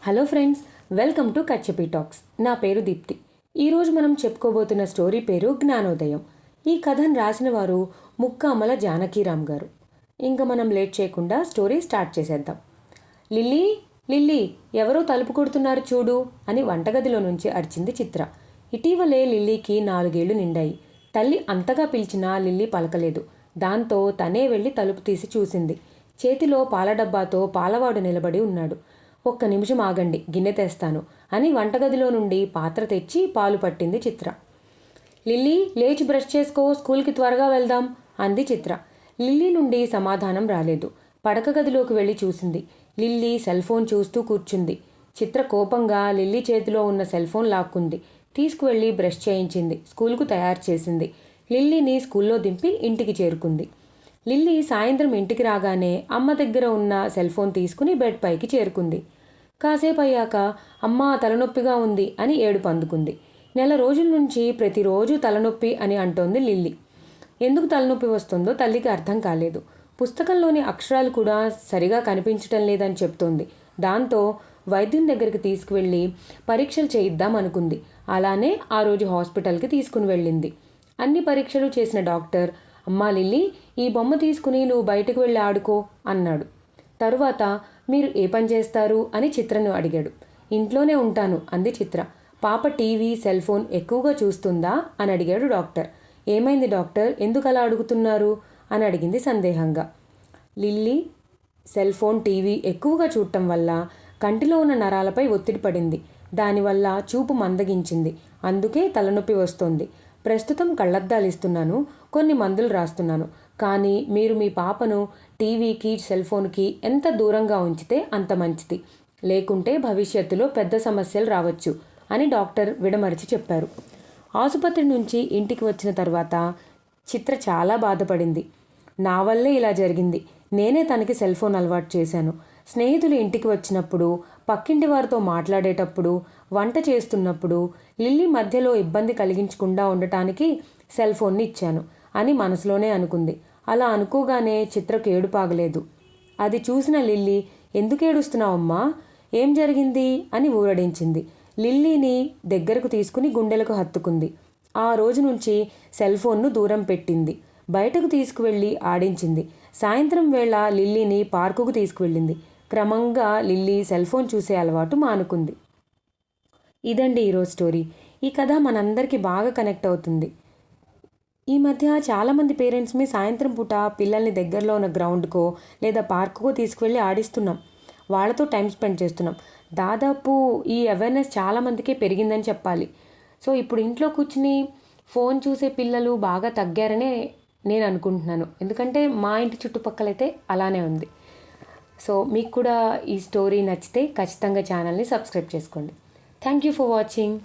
Hello friends, welcome to Kachchapi talks. నా పేరు దీప్తి. ఈరోజు మనం చెప్పుకోబోతున్న స్టోరీ పేరు జ్ఞానోదయం. ఈ కథను రాసిన వారు ముక్కామల జానకీరామ్ గారు. ఇంకా మనం లేట్ చేయకుండా స్టోరీ స్టార్ట్ చేసేద్దాం. లిల్లీ, లిల్లీ, ఎవరో తలుపు కొడుతున్నారు చూడు అని వంటగదిలో నుంచి అరిచింది చిత్ర. ఇటీవలే లిల్లీకి 4 ఏళ్లు నిండాయి. తల్లి అంతగా పిలిచినా లిల్లీ పలకలేదు. దాంతో తనే వెళ్ళి తలుపు తీసి చూసింది. చేతిలో పాల డబ్బాతో పాలవాడు నిలబడి ఉన్నాడు. ఒక్క నిమిషం ఆగండి, గిన్నె తెస్తాను అని వంటగదిలో నుండి పాత్ర తెచ్చి పాలు పట్టింది చిత్ర. లిల్లీ, లేచి బ్రష్ చేసుకో, స్కూల్కి త్వరగా వెళ్దాం అంది చిత్ర. లిల్లీ నుండి సమాధానం రాలేదు. పడక గదిలోకి వెళ్ళి చూసింది. లిల్లీ సెల్ ఫోన్ చూస్తూ కూర్చుంది. చిత్ర కోపంగా లిల్లీ చేతిలో ఉన్న సెల్ ఫోన్ లాక్కుంది. తీసుకువెళ్ళి బ్రష్ చేయించింది. స్కూల్కు తయారు చేసింది. లిల్లీని స్కూల్లో దింపి ఇంటికి చేరుకుంది. లిల్లీ సాయంత్రం ఇంటికి రాగానే అమ్మ దగ్గర ఉన్న సెల్ ఫోన్ తీసుకుని బెడ్ పైకి చేరుకుంది. కాసేపు అయ్యాక అమ్మ తలనొప్పిగా ఉంది అని ఏడుపు అందుకుంది. నెల రోజుల నుంచి ప్రతిరోజు తలనొప్పి అని అంటోంది లిల్లీ. ఎందుకు తలనొప్పి వస్తుందో తల్లికి అర్థం కాలేదు. పుస్తకంలోని అక్షరాలు కూడా సరిగా కనిపించటం లేదని చెప్తోంది. దాంతో వైద్యుని దగ్గరికి తీసుకువెళ్ళి పరీక్షలు చేయిద్దాం అనుకుంది. అలానే ఆ రోజు హాస్పిటల్కి తీసుకుని వెళ్ళింది. అన్ని పరీక్షలు చేసిన డాక్టర్, అమ్మా లిల్లీ, ఈ బొమ్మ తీసుకుని నువ్వు బయటకు వెళ్ళి ఆడుకో అన్నాడు. తరువాత మీరు ఏ పని చేస్తారు అని చిత్రను అడిగాడు. ఇంట్లోనే ఉంటాను అంది చిత్ర. పాప టీవీ, సెల్ ఫోన్ ఎక్కువగా చూస్తుందా అని అడిగాడు డాక్టర్. ఏమైంది డాక్టర్, ఎందుకు అలా అడుగుతున్నారు అని అడిగింది సందేహంగా. లిల్లీ సెల్ ఫోన్, టీవీ ఎక్కువగా చూడటం వల్ల కంటిలో ఉన్న నరాలపై ఒత్తిడి పడింది. దానివల్ల చూపు మందగించింది. అందుకే తలనొప్పి వస్తోంది. ప్రస్తుతం కళ్ళద్దాలు ఇస్తున్నాను, కొన్ని మందులు రాస్తున్నాను. కానీ మీరు మీ పాపను టీవీకి, సెల్ ఫోన్కి ఎంత దూరంగా ఉంచితే అంత మంచిది. లేకుంటే భవిష్యత్తులో పెద్ద సమస్యలు రావచ్చు అని డాక్టర్ విడమరిచి చెప్పారు. ఆసుపత్రి నుంచి ఇంటికి వచ్చిన తర్వాత చిత్ర చాలా బాధపడింది. నా వల్లే ఇలా జరిగింది. నేనే తనకి సెల్ ఫోన్ అలవాటు చేశాను. స్నేహితులు ఇంటికి వచ్చినప్పుడు, పక్కింటి వారితో మాట్లాడేటప్పుడు, వంట చేస్తున్నప్పుడు లిల్లీ మధ్యలో ఇబ్బంది కలిగించకుండా ఉండటానికి సెల్ ఫోన్ని ఇచ్చాను అని మనసులోనే అనుకుంది. అలా అనుకోగానే చిత్రకు ఏడుపాగలేదు. అది చూసిన లిల్లీ, ఎందుకు ఏడుస్తున్నావమ్మా, ఏం జరిగింది అని ఊరడించింది. లిల్లీని దగ్గరకు తీసుకుని గుండెలకు హత్తుకుంది. ఆ రోజు నుంచి సెల్ ఫోన్ను దూరం పెట్టింది. బయటకు తీసుకువెళ్ళి ఆడించింది. సాయంత్రం వేళ లిల్లీని పార్కుకు తీసుకువెళ్ళింది. క్రమంగా లిల్లీ సెల్ ఫోన్ చూసే అలవాటు మానుకుంది. ఇదండి ఈరోజు స్టోరీ. ఈ కథ మనందరికీ బాగా కనెక్ట్ అవుతుంది. ఈ మధ్య చాలామంది పేరెంట్స్ని సాయంత్రం పూట పిల్లల్ని దగ్గరలో ఉన్న గ్రౌండ్కో లేదా పార్కుకో తీసుకువెళ్ళి ఆడిస్తున్నాం. వాళ్ళతో టైం స్పెండ్ చేస్తున్నాం. దాదాపు ఈ అవేర్నెస్ చాలామందికే పెరిగిందని చెప్పాలి. సో ఇప్పుడు ఇంట్లో కూర్చుని ఫోన్ చూసే పిల్లలు బాగా తగ్గారనే నేను అనుకుంటున్నాను. ఎందుకంటే మా ఇంటి చుట్టుపక్కలైతే అలానే ఉంది. సో మీకు కూడా ఈ స్టోరీ నచ్చితే ఖచ్చితంగా ఛానల్ని సబ్స్క్రైబ్ చేసుకోండి. Thank you for watching.